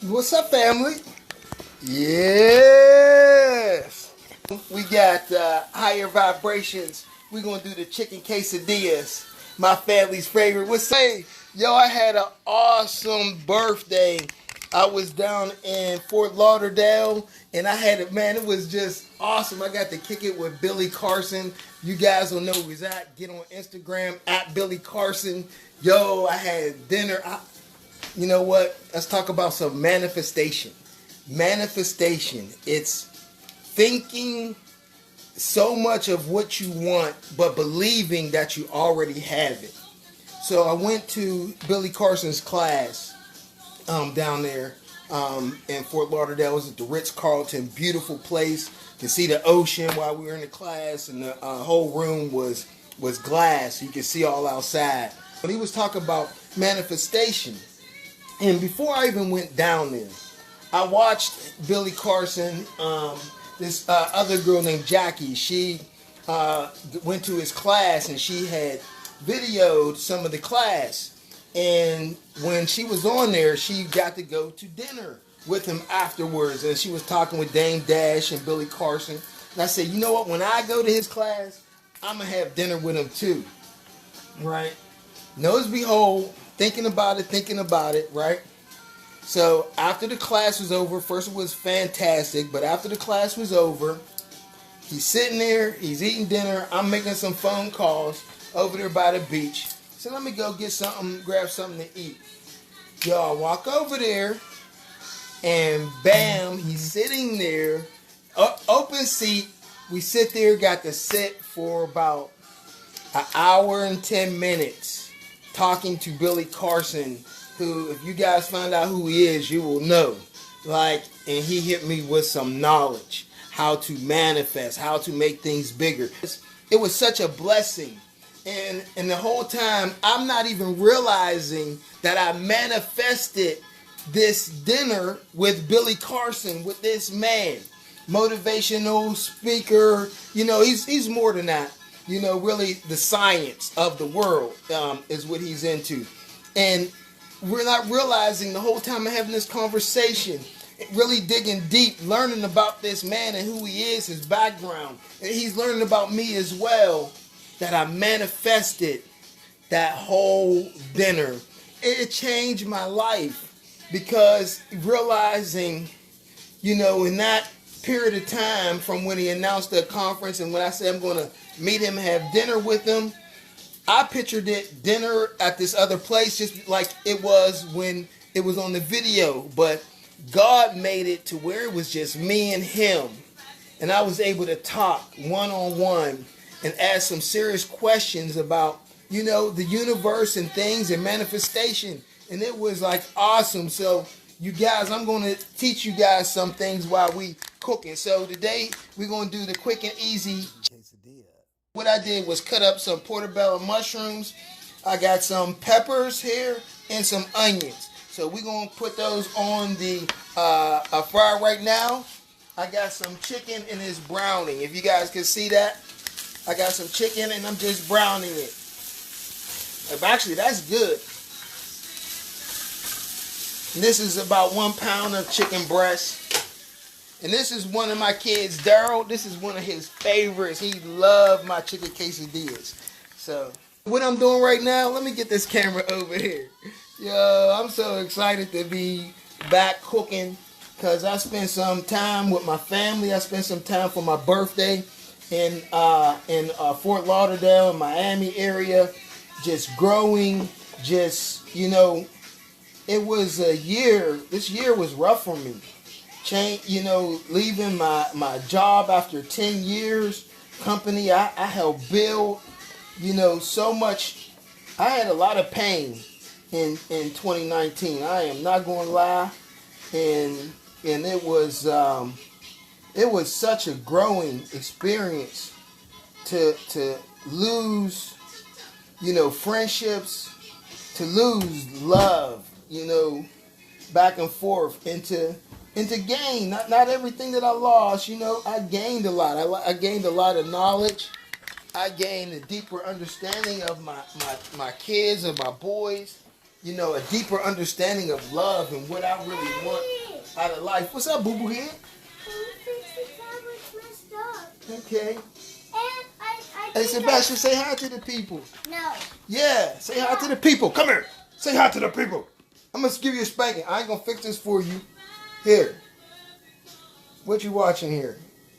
What's up, family? Yes. We got higher vibrations. We're going to do the chicken quesadillas. My family's favorite. What's say? Yo, I had an awesome birthday. I was down in Fort Lauderdale, and I had it, man, it was just awesome. I got to kick it with Billy Carson. You guys will know who he's at. Get on Instagram, at Billy Carson. Yo, I had dinner. You know what? Let's talk about some manifestation. Manifestation. It's thinking so much of what you want, but believing that you already have it. So I went to Billy Carson's class down there in Fort Lauderdale. It was at the Ritz-Carlton. Beautiful place. You can see the ocean while we were in the class, and the whole room was glass. You could see all outside. But he was talking about manifestation. And before I even went down there, I watched Billy Carson, this other girl named Jackie. She went to his class and she had videoed some of the class. And when she was on there, she got to go to dinner with him afterwards. And she was talking with Dame Dash and Billy Carson. And I said, you know what? When I go to his class, I'm going to have dinner with him too. Right? Nose behold, thinking about it, right? So after the class was over, first it was fantastic, but after the class was over, he's sitting there, he's eating dinner, I'm making some phone calls over there by the beach. So let me go get something, grab something to eat. Y'all walk over there, and bam, he's sitting there, open seat. We sit there, got to sit for about an hour and 10 minutes talking to Billy Carson, who, if you guys find out who he is, you will know. And he hit me with some knowledge, how to manifest, how to make things bigger. It was such a blessing. And the whole time, I'm not even realizing that I manifested this dinner with Billy Carson, with this man. Motivational speaker. You know, he's more than that. You know, really the science of the world is what he's into. And we're not realizing the whole time I'm having this conversation, really digging deep, learning about this man and who he is, his background. And he's learning about me as well, that I manifested that whole dinner. It changed my life because realizing, you know, in that period of time from when he announced the conference and when I said I'm going to meet him, have dinner with him, I pictured it dinner at this other place just like it was when it was on the video. But God made it to where it was just me and him. And I was able to talk one-on-one and ask some serious questions about, you know, the universe and things and manifestation. And it was like awesome. So you guys, I'm going to teach you guys some things while we cooking. So today we're going to do the quick and easy quesadilla. What I did was cut up some portobello mushrooms. I got some peppers here and some onions. So we're going to put those on the fryer right now. I got some chicken and it's browning. If you guys can see that, I got some chicken and I'm just browning it. Actually, that's good. And this is about 1 pound of chicken breast. And this is one of my kids, Daryl. This is one of his favorites. He loved my chicken quesadillas. So, what I'm doing right now, let me get this camera over here. Yo, I'm so excited to be back cooking because I spent some time with my family. I spent some time for my birthday in Fort Lauderdale, Miami area, just growing, just, you know, it was a year. This year was rough for me. You know, leaving my job after 10 years, company I helped build, you know, so much. I had a lot of pain in 2019. I am not going to lie, and it was such a growing experience to lose, you know, friendships, to lose love, you know, back and forth, and to gain, not everything that I lost, you know, I gained a lot. I gained a lot of knowledge. I gained a deeper understanding of my kids and my boys. you know, a deeper understanding of love and what I really want out of life. What's up, Boo Boo here? Okay. Hey, Sebastian, say hi to the people. No. Yeah, say hi to the people. Come here. Say hi to the people. I'm going to give you a spanking. I ain't going to fix this for you. Here. What you watching here?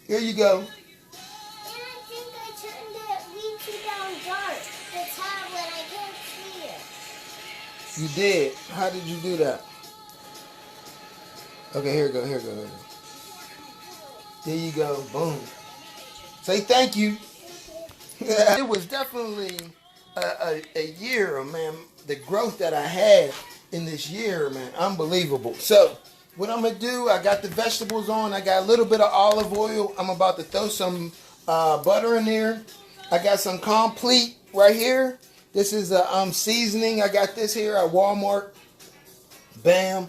Here you go. And I think I turned it way too down dark. The tablet, I can't see it. You did. How did you do that? Okay, here we go. Here we go. Here we go. There you go. Boom. Say thank you. It was definitely a year, man. The growth that I had in this year, man, unbelievable. So, what I'm going to do, I got the vegetables on. I got a little bit of olive oil. I'm about to throw some butter in there. I got some complete right here. This is a seasoning. I got this here at Walmart. Bam.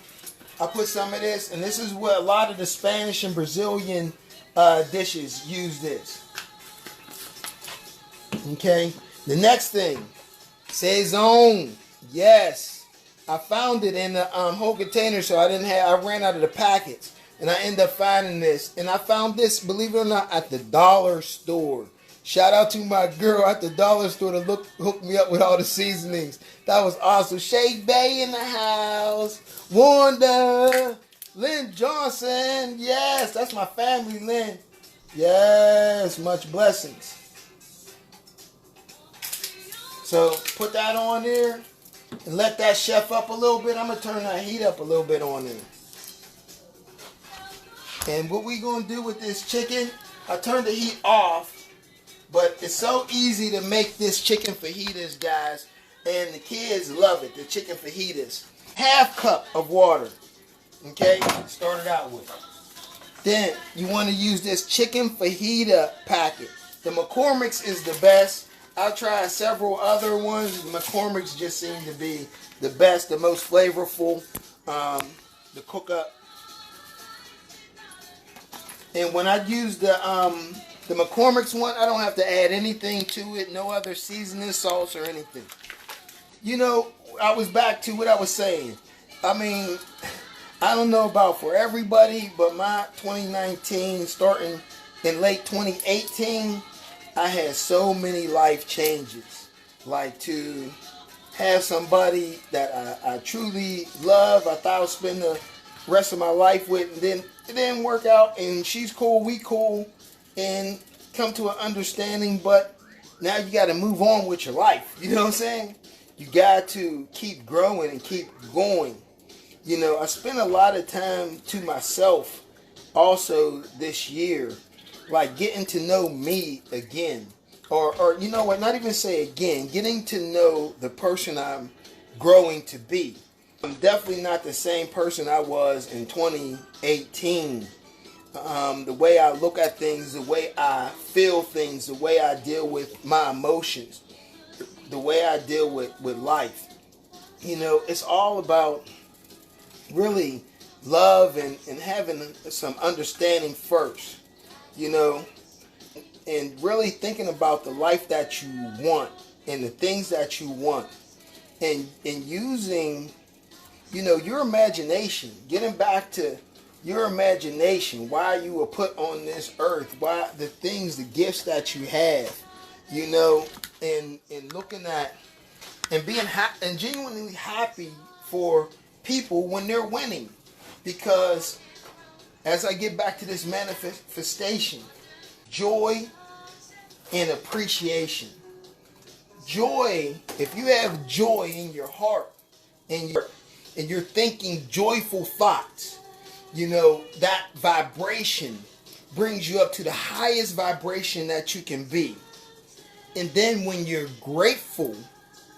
I put some of this, and this is what a lot of the Spanish and Brazilian dishes use this. Okay. The next thing, Saison. Yes. I found it in the whole container, so I ran out of the packets, and I ended up finding this, and I found this, believe it or not, at the dollar store. Shout out to my girl at the dollar store to hook me up with all the seasonings. That was awesome. Shay Bay in the house. Wanda. Lynn Johnson. Yes, that's my family, Lynn. Yes, much blessings. So put that on there and let that chef up a little bit. I'm going to turn that heat up a little bit on there. And what we going to do with this chicken, I turned the heat off. But it's so easy to make this chicken fajitas, guys. And the kids love it, the chicken fajitas. Half cup of water. Okay, start it out with. Then you want to use this chicken fajita packet. The McCormick's is the best. I've tried several other ones. The McCormick's just seem to be the best, the most flavorful. The cook up. And when I use the McCormick's one, I don't have to add anything to it. No other seasoning, sauce, or anything. You know, I was back to what I was saying. I mean, I don't know about for everybody, but my 2019, starting in late 2018, I had so many life changes. Like to have somebody that I truly love, I thought I would spend the rest of my life with, and then it didn't work out, and she's cool, we cool, and come to an understanding, but now you got to move on with your life. You know what I'm saying? You got to keep growing and keep going. You know, I spent a lot of time to myself also this year, like getting to know me again. Or you know what, not even say again, getting to know the person I'm growing to be. I'm definitely not the same person I was in 2018. The way I look at things, the way I feel things, the way I deal with my emotions, the way I deal with life. You know, it's all about really love and having some understanding first, you know, and really thinking about the life that you want and the things that you want, and using, you know, your imagination, getting back to your imagination, why you were put on this earth, why the things, the gifts that you have, you know, and looking at and being and genuinely happy for people when they're winning. Because as I get back to this manifestation, joy and appreciation. Joy, if you have joy in your heart and you're thinking joyful thoughts, you know, that vibration brings you up to the highest vibration that you can be. And then when you're grateful,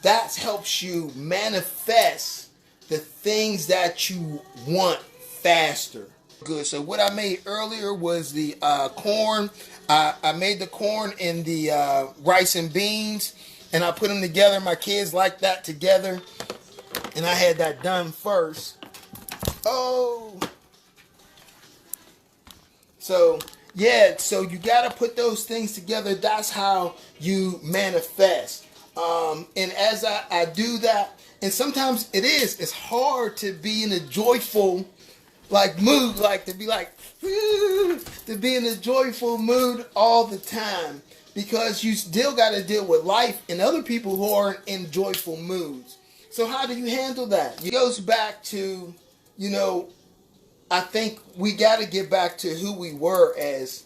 that helps you manifest the things that you want faster. Good. So what I made earlier was the corn. I made the corn and the rice and beans, and I put them together. My kids like that together, and I had that done first. Oh. So, yeah, so you got to put those things together. That's how you manifest. And as I do that, and sometimes it's hard to be in a joyful like mood, like to be like, to be in a joyful mood all the time, because you still got to deal with life and other people who aren't in joyful moods. So how do you handle that? It goes back to, I think we got to get back to who we were as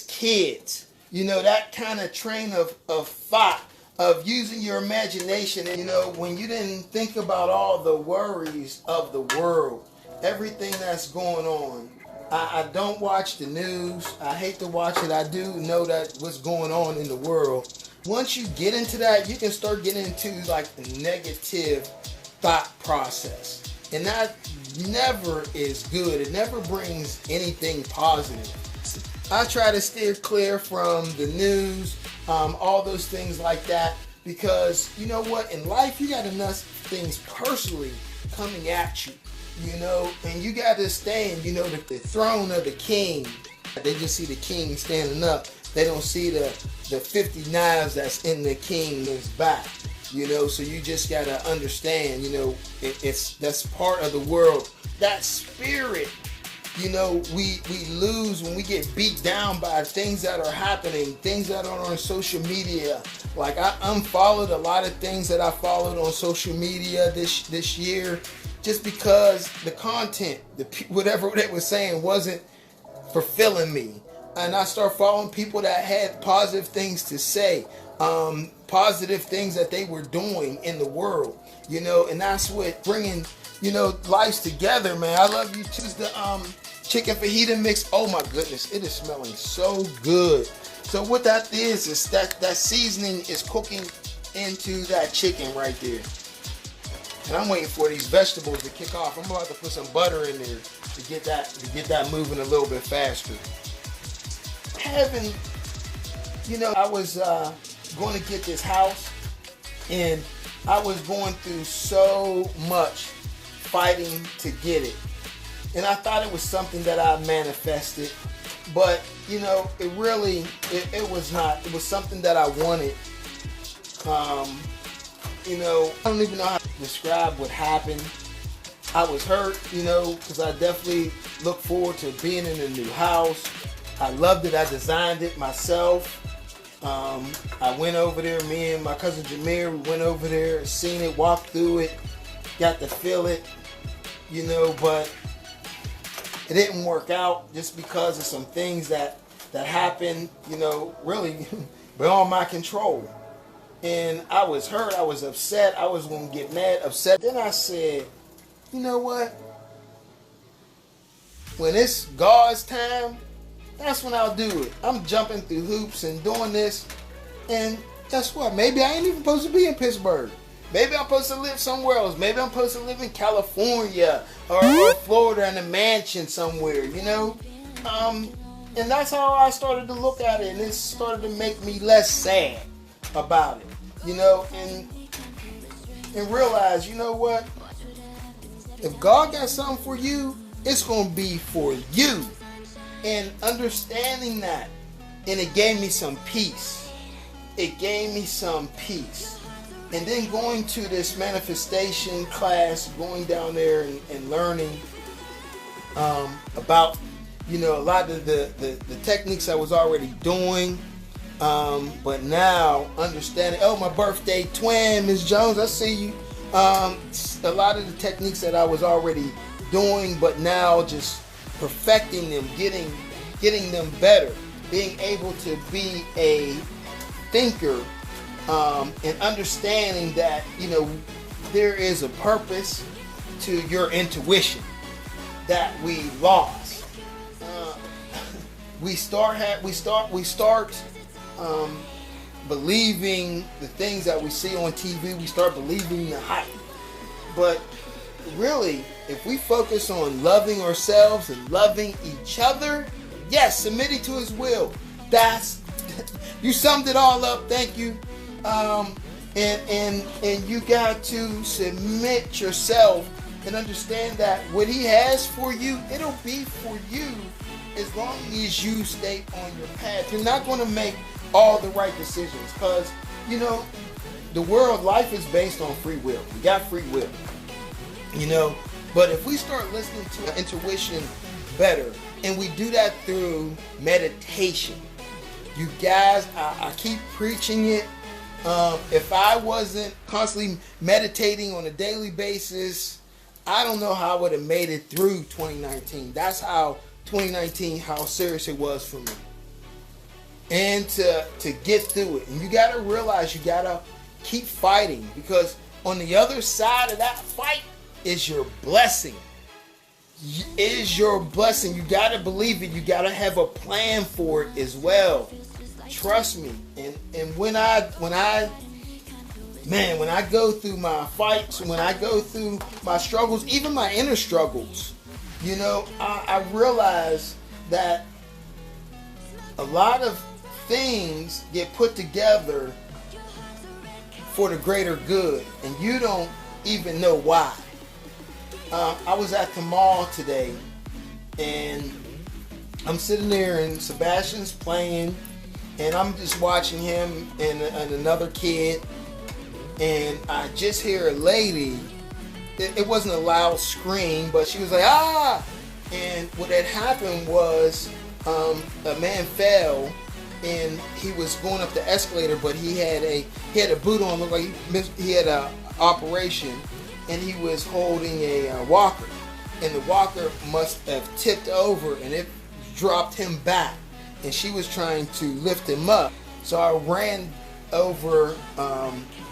kids. That kind of train of thought, of using your imagination. And, when you didn't think about all the worries of the world, everything that's going on. I don't watch the news. I hate to watch it. I do know that what's going on in the world. Once you get into that, you can start getting into like the negative thought process. And that never is good. It never brings anything positive. I try to steer clear from the news, all those things like that, because you know what? In life, you got enough things personally coming at you, and you got to stand, the throne of the king. They just see the king standing up. They don't see the 50 knives that's in the king's back, so you just got to understand, that's part of the world. That spirit, we lose when we get beat down by things that are happening, things that are on social media. Like I unfollowed a lot of things that I followed on social media this year, just because the content, whatever they were saying wasn't fulfilling me. And I started following people that had positive things to say, positive things that they were doing in the world, and that's what bringing, lives together, man. I love you too. The chicken fajita mix. Oh my goodness, it is smelling so good. So what that is that seasoning is cooking into that chicken right there. And I'm waiting for these vegetables to kick off. I'm about to put some butter in there to get that moving a little bit faster. I was going to get this house, and I was going through so much fighting to get it. And I thought it was something that I manifested, but it was not. It was something that I wanted. I don't even know how to describe what happened. I was hurt, because I definitely look forward to being in a new house. I loved it. I designed it myself. I went over there, me and my cousin Jameer, we went over there, seen it, walked through it, got to feel it, but it didn't work out just because of some things that happened, really beyond my control. And I was hurt, I was upset, I was going to get mad, upset. Then I said, you know what? When it's God's time, that's when I'll do it. I'm jumping through hoops and doing this. And guess what? Maybe I ain't even supposed to be in Pittsburgh. Maybe I'm supposed to live somewhere else. Maybe I'm supposed to live in California or Florida in a mansion somewhere, And that's how I started to look at it. And it started to make me less sad about it, and realize, what? If God got something for you, it's going to be for you. And understanding that, and it gave me some peace. It gave me some peace. And then going to this manifestation class, going down there and learning about, a lot of the techniques I was already doing. But now understanding, my birthday twin, Ms. Jones, I see you. A lot of the techniques that I was already doing, but now just perfecting them, getting them better, being able to be a thinker, and understanding that there is a purpose to your intuition that we lost. We start believing the things that we see on TV. We start believing the hype. But really, if we focus on loving ourselves and loving each other, yes, submitting to His will. You summed it all up. Thank you. And you got to submit yourself and understand that what He has for you, it'll be for you as long as you stay on your path. You're not going to make all the right decisions because, the world, life is based on free will. We got free will, you know. But if we start listening to intuition better, and we do that through meditation, you guys, I keep preaching it. If I wasn't constantly meditating on a daily basis, I don't know how I would have made it through 2019. That's how 2019, how serious it was for me. And to get through it. And you got to realize you got to keep fighting, because on the other side of that fight is your blessing. It is your blessing. You got to believe it. You got to have a plan for it as well. Trust me. And when I go through my fights, when I go through my struggles, even my inner struggles, you know, I realize that a lot of things get put together for the greater good, and you don't even know why. I was at the mall today, and I'm sitting there, and Sebastian's playing, and I'm just watching him and another kid, and I just hear a lady. It wasn't a loud scream, but she was like, ah! And what had happened was a man fell, and he was going up the escalator, but he had a boot on, looked like he had an operation, and he was holding a walker, and the walker must have tipped over, and it dropped him back, and she was trying to lift him up. So I ran over,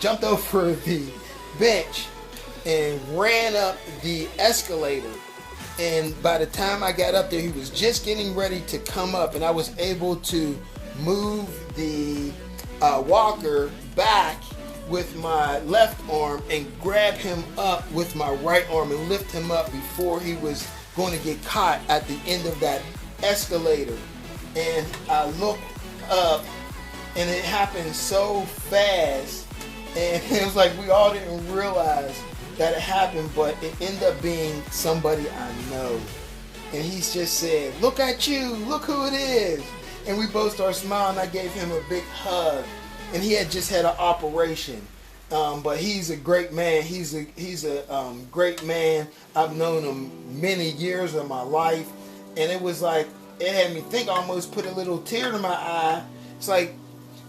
jumped over the bench, and ran up the escalator. And by the time I got up there, he was just getting ready to come up, and I was able to move the walker back with my left arm and grab him up with my right arm and lift him up before he was going to get caught at the end of that escalator. And I looked up, and it happened so fast, and it was like we all didn't realize that it happened, but it ended up being somebody I know. And he just said, look at you, look who it is. And we both started smiling. I gave him a big hug, and he had just had an operation. But he's a great man. He's a great man. I've known him many years of my life, and it was like, it had me think, I almost put a little tear to my eye. It's like,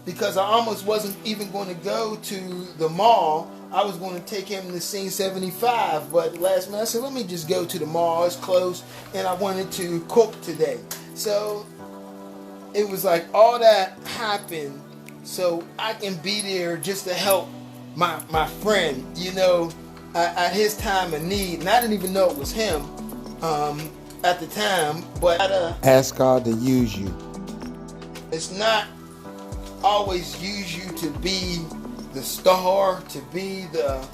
because I almost wasn't even going to go to the mall. I was going to take him to Scene 75, but last minute I said, let me just go to the mall. It's close, and I wanted to cook today. So it was like all that happened so I can be there just to help my friend, you know, at his time of need. And I didn't even know it was him at the time, but ask God to use you. It's not always use you to be the star, to be the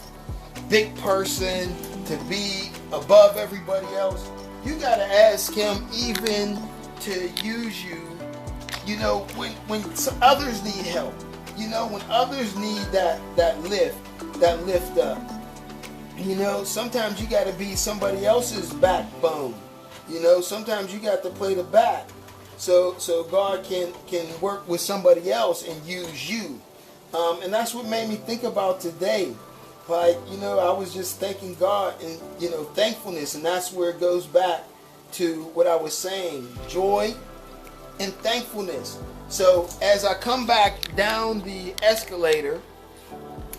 big person, to be above everybody else. You gotta ask him even to use you, you know, when others need help, you know, when others need that lift up. You know, sometimes you gotta be somebody else's backbone. You know, sometimes you got to play the back. So God can work with somebody else and use you. And that's what made me think about today. Like, you know, I was just thanking God and, you know, thankfulness. And that's where it goes back to what I was saying. Joy and thankfulness. So as I come back down the escalator,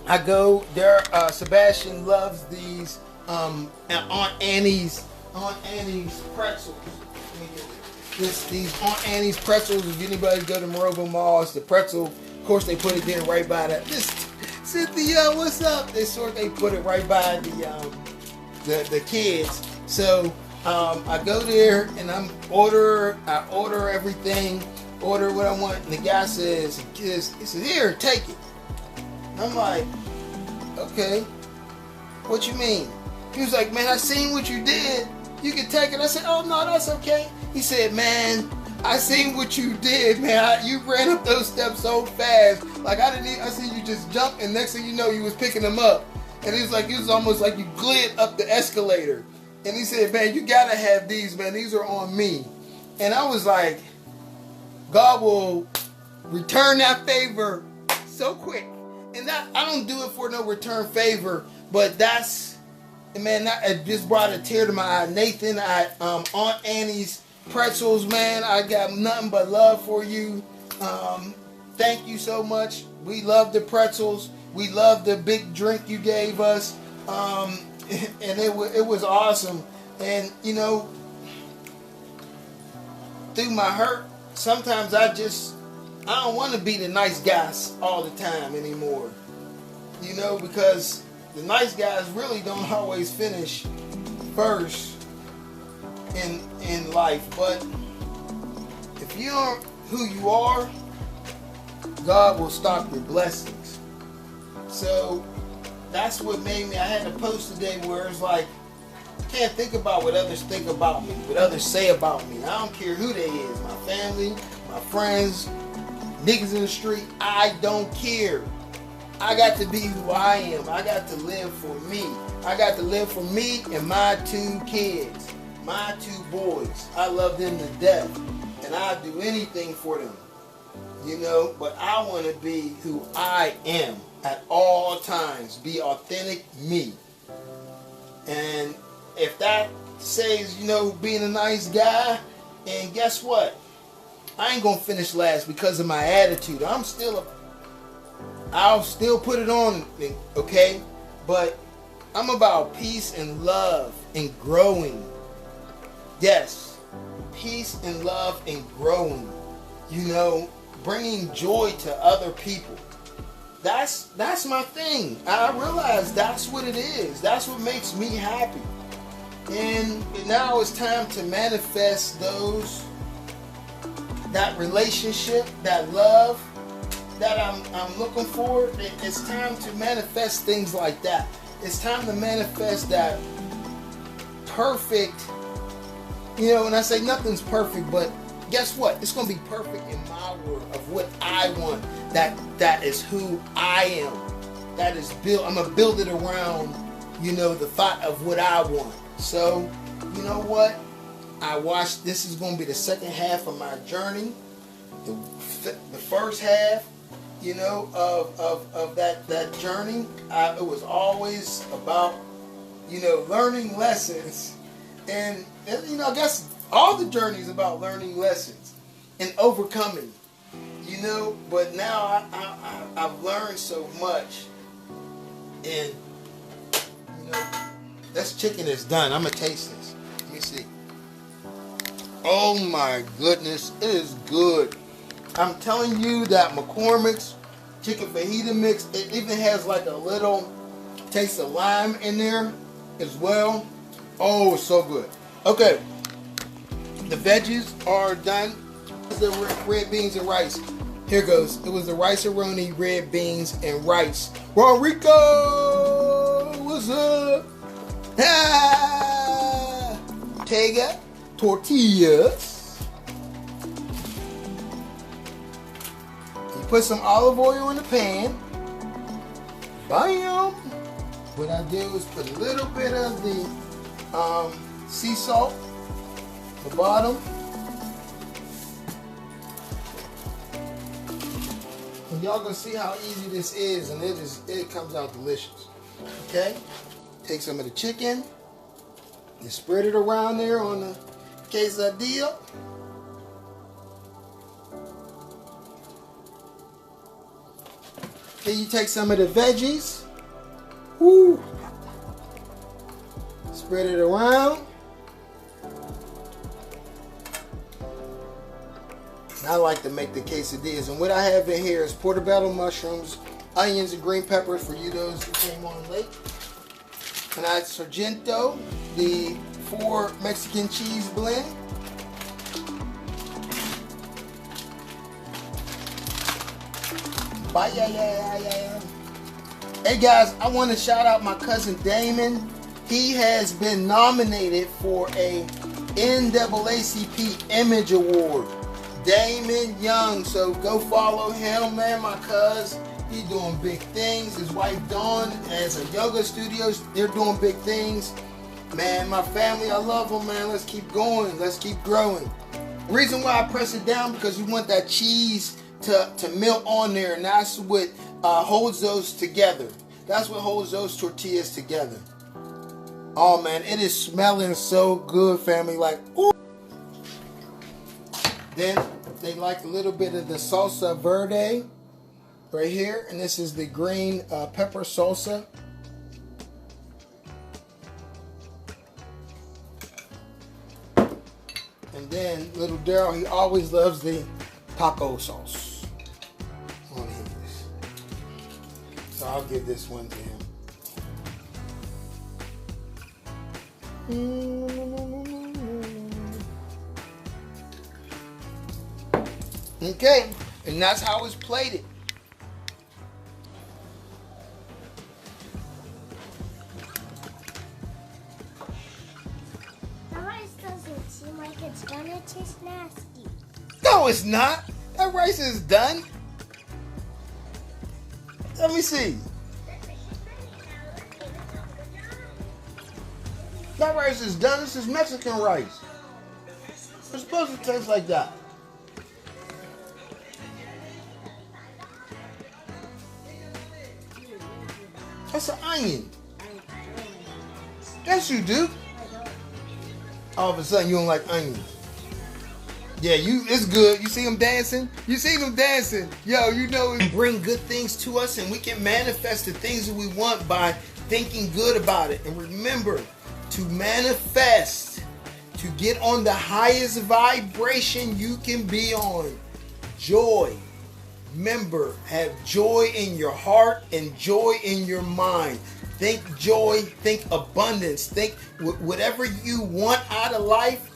I go there. Sebastian loves these Aunt Annie's pretzels. These Aunt Annie's pretzels. If anybody go to Morobo Mall, it's the pretzel. Of course, they put it there right by that. Cynthia, what's up? They put it right by the kids. So I go there and I order everything, order what I want, and the guy says, he says, here, take it. And I'm like, okay, what you mean? He was like, man, I seen what you did. You can take it. I said, oh no, that's okay. He said, man, I seen what you did, man. You ran up those steps so fast. Like I seen you just jump, and next thing you know, you was picking them up. And it was almost like you glid up the escalator. And he said, man, you gotta have these, man. These are on me. And I was like, God will return that favor so quick. And that, I don't do it for no return favor, but that's, man, it just brought a tear to my eye. Nathan at Aunt Annie's Pretzels, man, I got nothing but love for you. Thank you so much. We love the pretzels. We love the big drink you gave us. And it was awesome. And, you know, through my hurt, sometimes I don't want to be the nice guys all the time anymore. You know, because the nice guys really don't always finish first in life. But if you aren't who you are, God will stop your blessings. So that's what made me, I had a post today where it's like, I can't think about what others think about me, what others say about me. I don't care who they is, my family, my friends, niggas in the street, I don't care. I got to be who I am. I got to live for me. I got to live for me and my 2 kids, my 2 boys. I love them to death, and I'll do anything for them. You know, but I want to be who I am at all times. Be authentic me. And if that says, you know, being a nice guy, and guess what? I ain't going to finish last because of my attitude. I'll still put it on, okay? But I'm about peace and love and growing. Yes, peace and love and growing. You know, bringing joy to other people. That's my thing. I realize that's what it is. That's what makes me happy. And now it's time to manifest that relationship, that love that I'm looking for. It's time to manifest things like that. It's time to manifest that perfect, you know, and I say nothing's perfect, but guess what? It's going to be perfect in my world of what I want. That is who I am. That is built. I'm going to build it around, you know, the thought of what I want. So, you know what? This is going to be the second half of my journey. The first half, you know, of that journey, it was always about, you know, learning lessons. And, you know, I guess all the journey is about learning lessons and overcoming, you know. But now I've learned so much. And, you know, this chicken is done. I'm going to taste this. Let me see. Oh my goodness, it is good. I'm telling you that McCormick's chicken fajita mix, it even has like a little taste of lime in there as well. Oh, it's so good. Okay, the veggies are done. The red beans and rice. Here goes. It was the rice-a-roni, red beans, and rice. Rico, what's up? Ah, Tega tortillas. You put some olive oil in the pan. Bam. What I do is put a little bit of the sea salt at the bottom. And y'all gonna see how easy this is, and it comes out delicious. Okay? Take some of the chicken and spread it around there on the quesadilla. Then you take some of the veggies. Woo. Spread it around. I like to make the quesadillas, and what I have in here is portobello mushrooms, onions, and green peppers for you those who came on late. And I Sargento, the 4 Mexican cheese blend. Bye, yeah. Hey guys, I want to shout out my cousin Damon. He has been nominated for a NAACP Image Award. Damon Young, so go follow him, man. My cuz, he's doing big things. His wife Dawn has a yoga studio. They're doing big things, man. My family, I love them, man. Let's keep going. Let's keep growing. The reason why I press it down because you want that cheese to melt on there, and that's what holds those together. That's what holds those tortillas together. Oh man, it is smelling so good, family. Like, ooh. Then they like a little bit of the salsa verde right here, and this is the green pepper salsa. And then little Daryl, he always loves the taco sauce on his. So I'll give this one to him. Okay, and that's how it's plated. The rice doesn't seem like it's gonna taste nasty. No, it's not. That rice is done. Let me see. That rice is done. This is Mexican rice. It's supposed to taste like that. That's an onion. Yes, you do. All of a sudden, you don't like onions. Yeah, it's good. You see them dancing? You see them dancing. Yo, you know it. Bring good things to us, and we can manifest the things that we want by thinking good about it. And remember, to manifest, to get on the highest vibration you can be on. Joy. Remember, have joy in your heart and joy in your mind. Think joy, think abundance, think whatever you want out of life.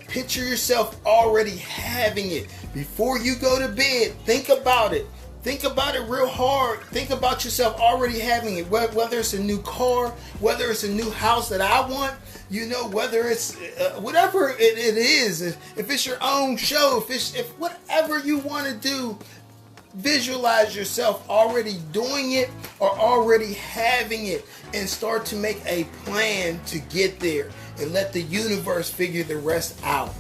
Picture yourself already having it. Before you go to bed, think about it. Think about it real hard. Think about yourself already having it. Whether it's a new car, whether it's a new house that I want, you know, whether it's whatever it is. If it's your own show, if whatever you want to do, visualize yourself already doing it or already having it, and start to make a plan to get there and let the universe figure the rest out.